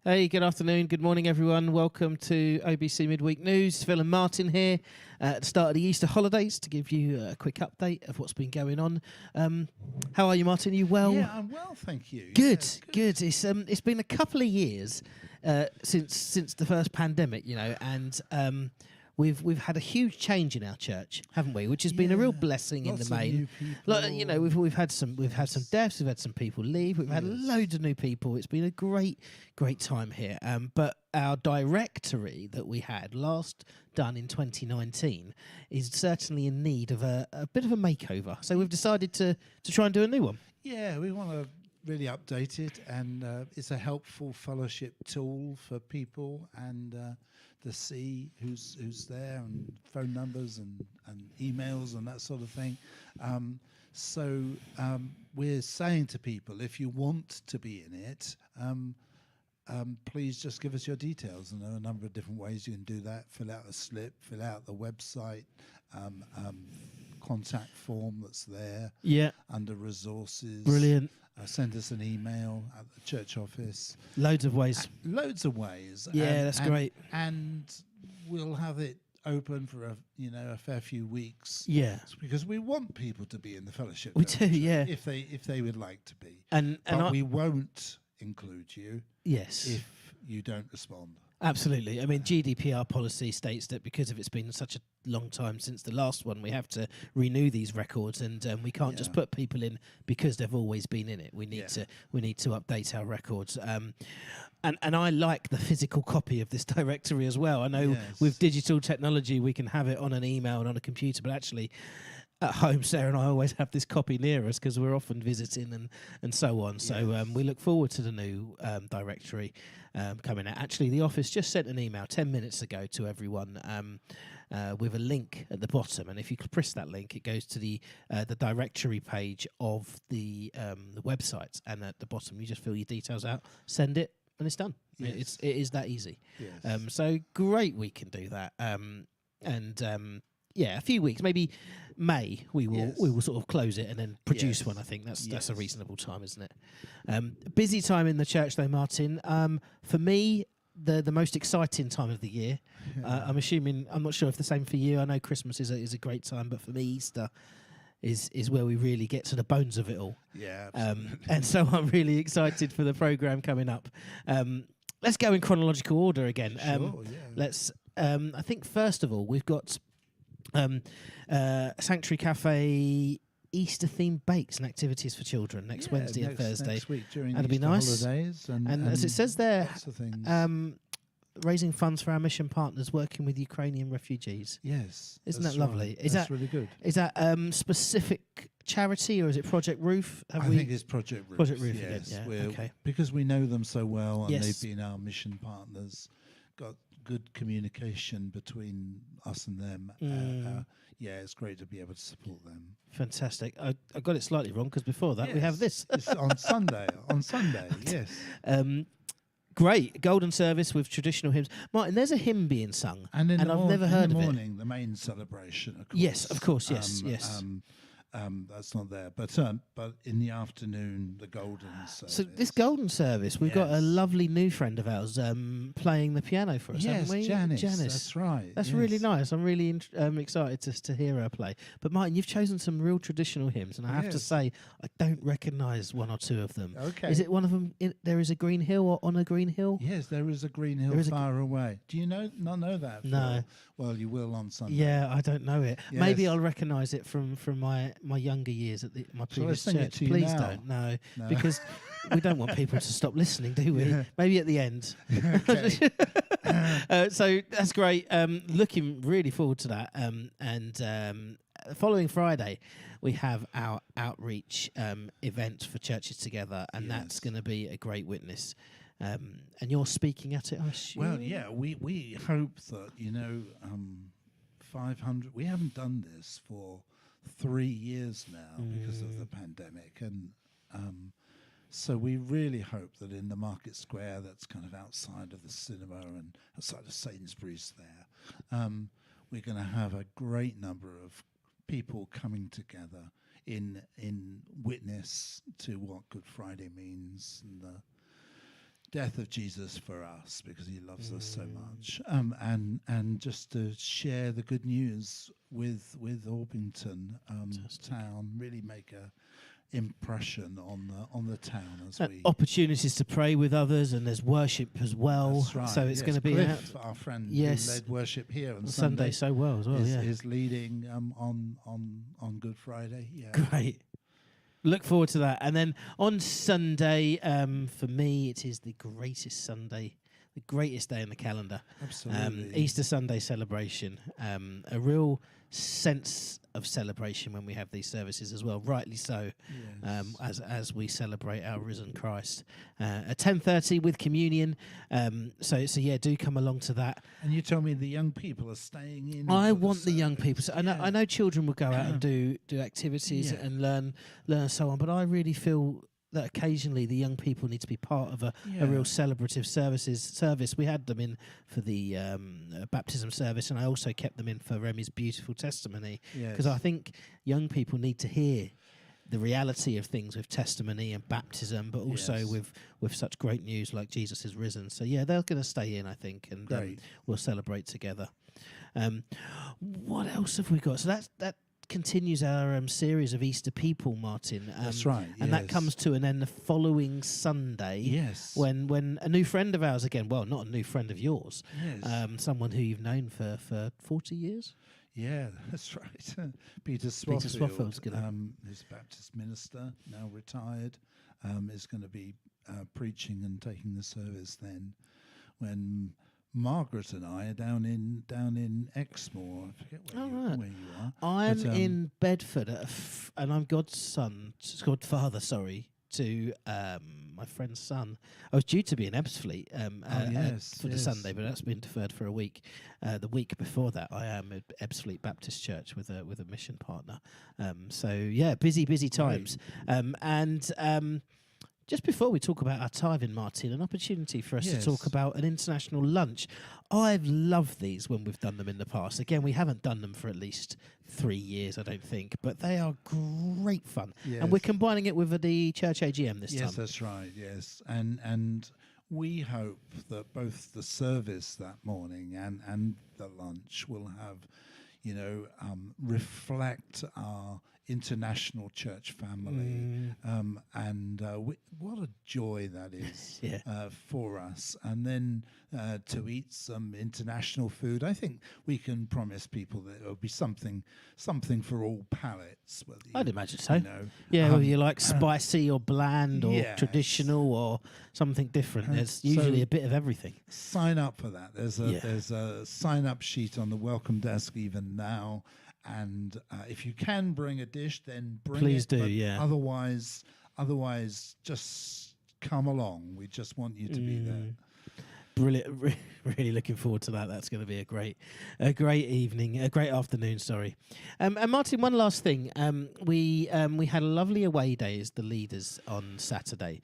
Hey, good afternoon, good morning, everyone. Welcome to OBC Midweek News. Phil and Martin here at the start of the Easter holidays to give you a quick update of what's been going on. How are you, Martin? Are you well? Yeah, I'm well, thank you. Good, Yeah, good. It's been a couple of years since the first pandemic, and we've had a huge change in our church, haven't we? Which has been a real blessing in the main. We've had some deaths, we've had some people leave, we've had loads of new people. It's been a great time here. But our directory that we had last done in 2019 is certainly in need of a bit of a makeover. So we've decided to try and do a new one. Yeah, we want to really update it, and it's a helpful fellowship tool for people and to see who's there and phone numbers and emails and that sort of thing. So we're saying to people, if you want to be in it, please just give us your details. And there are a number of different ways you can do that. Fill out a slip, fill out the website, contact form that's there under resources. Brilliant. Send us an email at the church office. Loads of ways. Loads of ways. Yeah, that's great. And we'll have it open for a fair few weeks. Yeah, because we want people to be in the fellowship. We do, yeah. If they would like to be, but we won't include you. Yes, if you don't respond. Absolutely. I mean, GDPR policy states that because it's been such a long time since the last one, we have to renew these records, and we can't just put people in because they've always been in it. We need to update our records. And I like the physical copy of this directory as well. I know with digital technology we can have it on an email and on a computer, but actually at home, Sarah and I always have this copy near us because we're often visiting and so on. So we look forward to the new directory coming out. Actually, the office just sent an email 10 minutes ago to everyone with a link at the bottom, and if you press that link, it goes to the directory page of the website, and at the bottom you just fill your details out, send it, and it's done. It is that easy. So great, we can do that. A few weeks, maybe May, we will sort of close it and then produce one. I think that's a reasonable time, isn't it? Busy time in the church though, Martin. For me, the most exciting time of the year. I'm not sure if the same for you. I know Christmas is a great time, but for me, Easter is where we really get to the bones of it all. Yeah, absolutely. And so I'm really excited for the programme coming up. Let's go in chronological order again. Sure, Let's. I think first of all, we've got Sanctuary Cafe Easter themed bakes and activities for children next Wednesday and Thursday. Next week during That'll Easter be nice. holidays. And as it says there, lots of things. Raising funds for our mission partners working with Ukrainian refugees. Yes. Isn't that lovely? Right. That's really good. Is that specific charity or is it Project Roof? I think it's Project Roof. Project Roof, yes. okay. Because we know them so well and they've been our mission partners, got good communication between us and them. It's great to be able to support them. Fantastic. I got it slightly wrong because before that we have this. It's on Sunday. Yes. Great golden service with traditional hymns. Martin, there's a hymn being sung, and I've never heard of it. In the morning, the main celebration, of course. Yes, of course. Yes. That's not there, but in the afternoon, the golden service. So this golden service, we've got a lovely new friend of ours playing the piano for us, haven't we? Janice. That's right. That's really nice. I'm really excited to hear her play. But Martin, you've chosen some real traditional hymns, and I have to say, I don't recognise one or two of them. Okay. Is it one of them? There is a green hill or on a green hill? Yes, there is a green hill far away. Do you not know that? No. Well, you will on Sunday. Yeah, I don't know it. Yes. Maybe I'll recognise it from my younger years at my previous church. Please don't. No, because we don't want people to stop listening, do we? Yeah. Maybe at the end. So that's great. Looking really forward to that. And following Friday, we have our outreach event for Churches Together, and that's going to be a great witness. And you're speaking at it, I assume? Well, yeah, we hope that, 500... We haven't done this for 3 years now because of the pandemic. And so we really hope that in the Market Square, that's kind of outside of the cinema and outside of Sainsbury's there, we're going to have a great number of people coming together in witness to what Good Friday means and death of Jesus for us, because he loves us so much, and just to share the good news with Orpington town, really make a impression on the town as we opportunities to pray with others, and there's worship as well. That's right, so it's going to be Cliff, our friend who led worship here on Sunday so well as well. Is leading on Good Friday. Yeah, great. Look forward to that. And then on Sunday, for me, it is the greatest Sunday, the greatest day in the calendar. Absolutely. Easter Sunday celebration. A real sense of celebration when we have these services as well, rightly so, as we celebrate our risen Christ. At 10:30 with communion. So yeah, do come along to that. And you told me the young people are staying in. I want the young people. So I know children will go out and do activities and learn and so on, but I really feel that occasionally the young people need to be part of a real celebrative service. We had them in for the baptism service, and I also kept them in for Remy's beautiful testimony, because I think young people need to hear the reality of things with testimony and baptism, but also with such great news like Jesus is risen. So yeah, they're going to stay in, I think, and we'll celebrate together. What else have we got? So that continues our series of Easter people, Martin. That's right. And that comes to an end the following Sunday. Yes. When a new friend of ours again, well, not a new friend of yours, someone who you've known for 40 years. Yeah, that's right. Peter Swoffield's who's a Baptist minister, now retired, is going to be preaching and taking the service then, when Margaret and I are down in Exmoor. I forget where you are. I'm in Bedford, and I'm godfather, to my friend's son. I was due to be in Ebbsfleet for the Sunday, but that's been deferred for a week. The week before that, I am at Ebbsfleet Baptist Church with a mission partner. So yeah, busy times. Just before we talk about our tithing, Martin, an opportunity for us to talk about an international lunch. I've loved these when we've done them in the past. Again, we haven't done them for at least 3 years, I don't think, but they are great fun. Yes. And we're combining it with the church AGM this time. Yes, that's right, yes. And we hope that both the service that morning and the lunch will have, reflect our international church family, and what a joy that is for us. And then to eat some international food, I think we can promise people that there will be something for all palates. I'd imagine so. Whether you like spicy or bland or traditional or something different. There's usually a bit of everything. Sign up for that. There's a sign-up sheet on the welcome desk even now. And if you can bring a dish, then bring Please it. Please do, yeah. Otherwise, just come along. We just want you to be there. Brilliant. Really looking forward to that. That's going to be a great evening, a great afternoon, sorry. And Martin, one last thing. We had a lovely away day as the leaders on Saturday,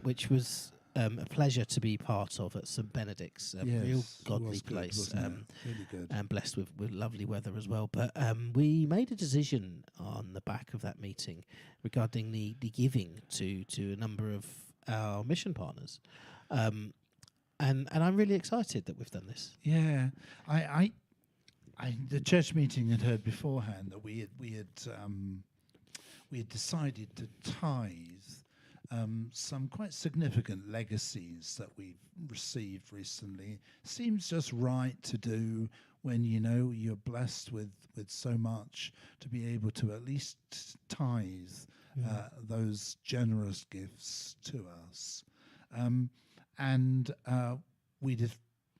which was a pleasure to be part of at St Benedict's, real godly place, really good, and blessed with lovely weather as well. But we made a decision on the back of that meeting regarding the giving to a number of our mission partners, and I'm really excited that we've done this. Yeah, I the church meeting had heard beforehand that we had decided to tithe some quite significant legacies that we've received recently. Seems just right to do when you're blessed with so much, to be able to at least tithe those generous gifts to us. And we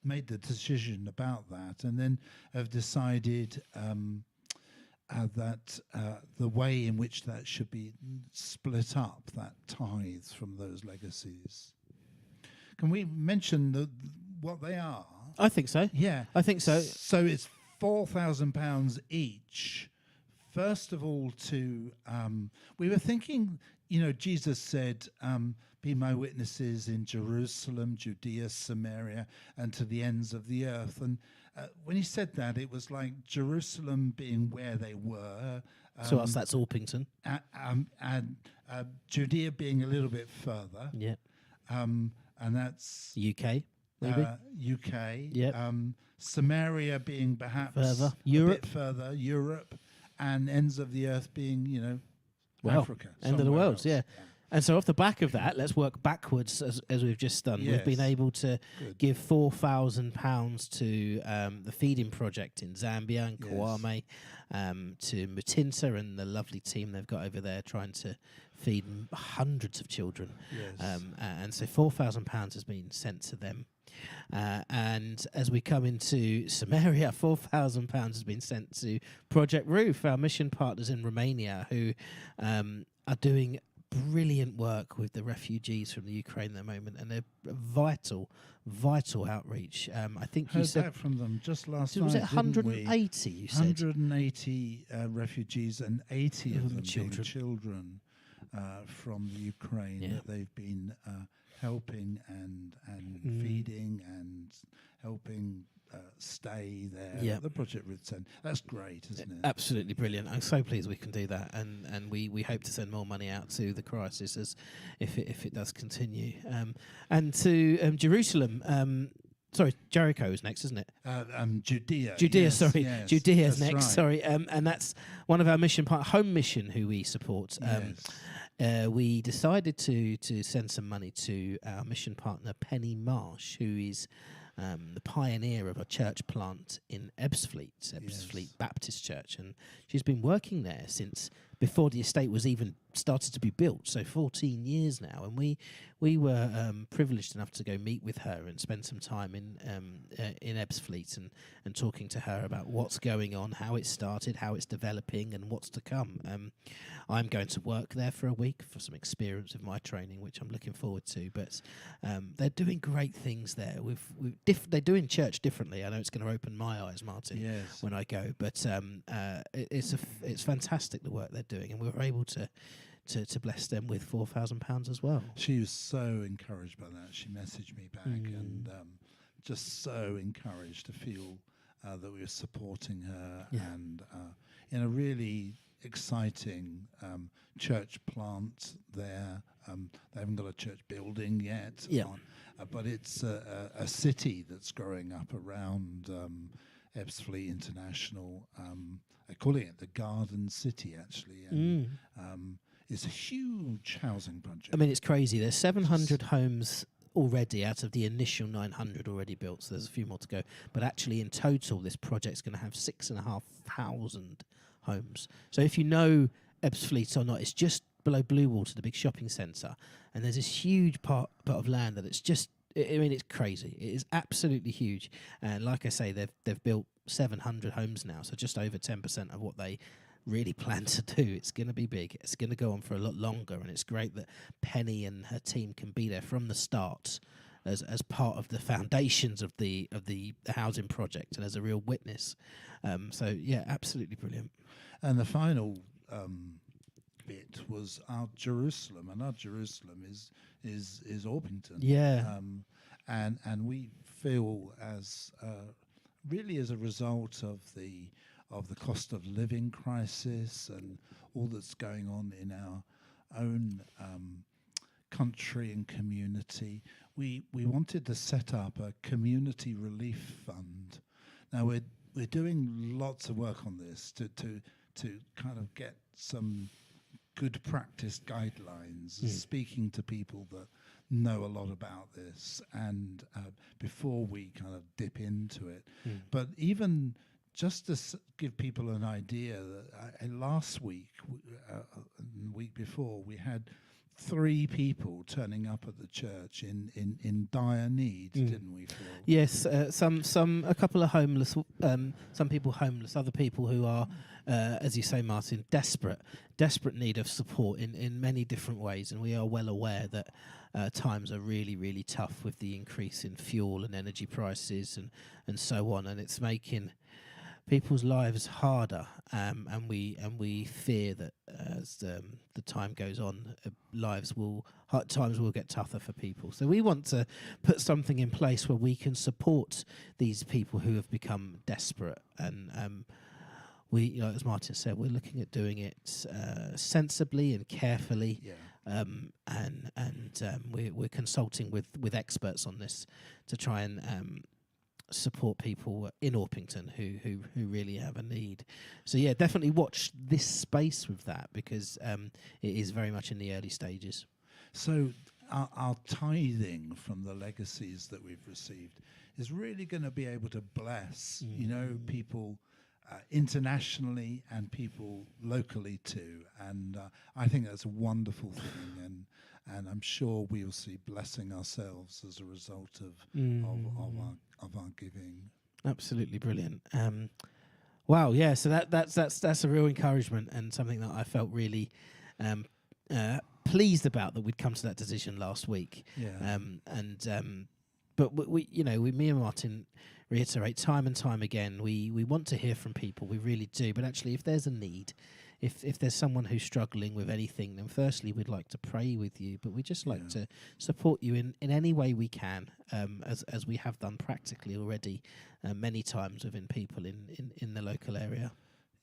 made the decision about that, and then have decided that the way in which that should be split up, that tithes from those legacies. Can we mention what they are? I think so. Yeah. I think so. So it's £4,000 each. First of all, we were thinking, Jesus said, be my witnesses in Jerusalem, Judea, Samaria, and to the ends of the earth. And when he said that, it was like Jerusalem being where they were. So that's Orpington. And Judea being a little bit further. Yeah. and that's UK, maybe. UK. Yep. Samaria being perhaps Further. a bit further, Europe, and ends of the earth being, Africa. End of the world, else. yeah. And so off the back of that, let's work backwards as we've just done. Yes. We've been able to Good. give £4,000 to the feeding project in Zambia and Kwame, to Mutinsa and the lovely team they've got over there trying to feed hundreds of children. Yes. And so £4,000 has been sent to them. And as we come into Samaria, £4,000 has been sent to Project Roof, our mission partners in Romania, who are doing brilliant work with the refugees from the Ukraine at the moment, and they're vital outreach. I think Heard you said that from them just last night. was it didn't we? 180? You said 180 refugees and 80 of them children. being children from the Ukraine that they've been helping and feeding and helping stay there at the Project Ruth Centre. That's great, isn't it? Absolutely brilliant. I'm so pleased we can do that, and we hope to send more money out to the crisis as if it does continue. And to Jerusalem. Sorry, Jericho is next, isn't it? Judea. Judea, Yes, sorry. yes, Judea's that's next, right. sorry. And that's one of our home mission, who we support. We decided to send some money to our mission partner, Penny Marsh, who is the pioneer of a church plant in Ebbsfleet Baptist Church. And she's been working there since before the estate was even started to be built, so 14 years now. And we were privileged enough to go meet with her and spend some time in Ebbsfleet and talking to her about what's going on, how it started, how it's developing, and what's to come. I'm going to work there for a week for some experience of my training, which I'm looking forward to. But they're doing great things there. They're doing church differently. I know it's going to open my eyes, Martin, when I go. But it's fantastic the work they're doing, and we were able to bless them with £4,000 as well. She was so encouraged by that. She messaged me back and just so encouraged to feel that we were supporting her and in a really exciting church plant there. They haven't got a church building yet, but it's a city that's growing up around Ebbsfleet International. They're calling it the Garden City, actually. And, it's a huge housing project. I mean, it's crazy. There's 700 homes already out of the initial 900 already built, so there's a few more to go. But actually, in total, this project's going to have 6,500 homes. So if you know Ebbsfleet or not, it's just below Bluewater, the big shopping centre, and there's this huge part of land that it's just, I mean, it's crazy. It is absolutely huge. And like I say, they've built 700 homes now, so just over 10% of what they really plan to do. It's going to be big. It's going to go on for a lot longer, and it's great that Penny and her team can be there from the start as part of the foundations of the housing project and as a real witness. So yeah, absolutely brilliant. And the final bit was our Jerusalem, and our Jerusalem is Orpington. Yeah. And we feel as really as a result of the cost of living crisis and all that's going on in our own country and community, we wanted to set up a community relief fund. Now we're doing lots of work on this to kind of get some good practice guidelines, speaking to people that know a lot about this, and before we kind of dip into it. But even just to give people an idea, that last week, the week before, we had 3 people turning up at the church in dire need, didn't we, Phil? Yes, a couple of homeless, some people homeless, other people who are, as you say, Martin, desperate need of support in many different ways, and we are well aware that times are really, really tough with the increase in fuel and energy prices and so on, and it's making people's lives harder, and we fear that as the time goes on, times will get tougher for people. So we want to put something in place where we can support these people who have become desperate, and we, as Martin said, we're looking at doing it sensibly and carefully. we're consulting with experts on this to try and support people in Orpington who really have a need. So yeah, definitely watch this space with that, because it is very much in the early stages. So our tithing from the legacies that we've received is really going to be able to bless, people internationally and people locally too. And I think that's a wonderful thing. And I'm sure we'll see blessing ourselves as a result of our giving. Absolutely brilliant. Wow, yeah. So that's a real encouragement, and something that I felt really pleased about, that we'd come to that decision last week. Yeah. But me and Martin reiterate time and time again, we want to hear from people, we really do. But actually, if there's a need, if there's someone who's struggling with anything, then firstly we'd like to pray with you, but we just like to support you in any way we can, as we have done practically already many times within people in the local area.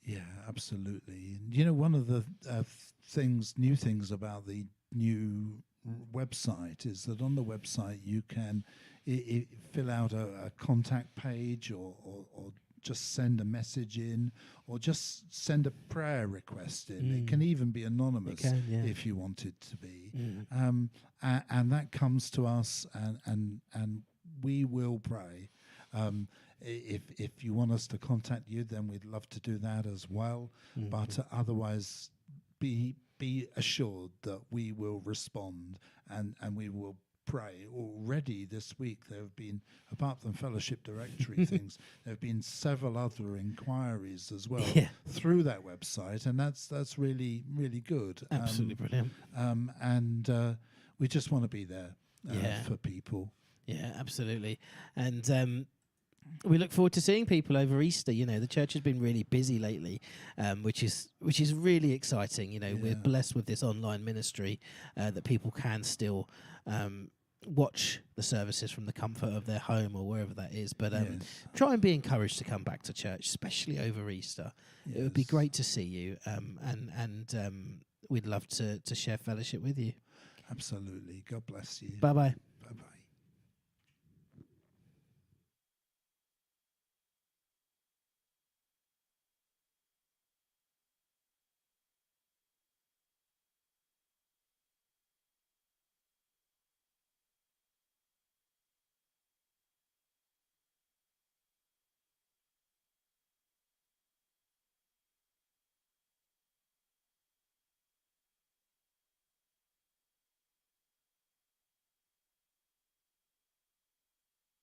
Yeah, absolutely. One of the new things about the new website is that on the website you can fill out a contact page, or just send a message in, or just send a prayer request in. It can even be anonymous if you want it to be. And that comes to us, and we will pray. If you want us to contact you, then we'd love to do that as well. But otherwise, be assured that we will respond, and we will pray. Already this week there have been, apart from fellowship directory things, there have been several other inquiries as well through that website, and that's really, really good. Absolutely brilliant. And we just want to be there for people. Yeah, absolutely. And we look forward to seeing people over Easter. The church has been really busy lately, which is really exciting. We're blessed with this online ministry that people can still watch the services from the comfort of their home or wherever that is. But try and be encouraged to come back to church, especially over Easter. It would be great to see you, and we'd love to share fellowship with you. Absolutely. God bless you. Bye-bye.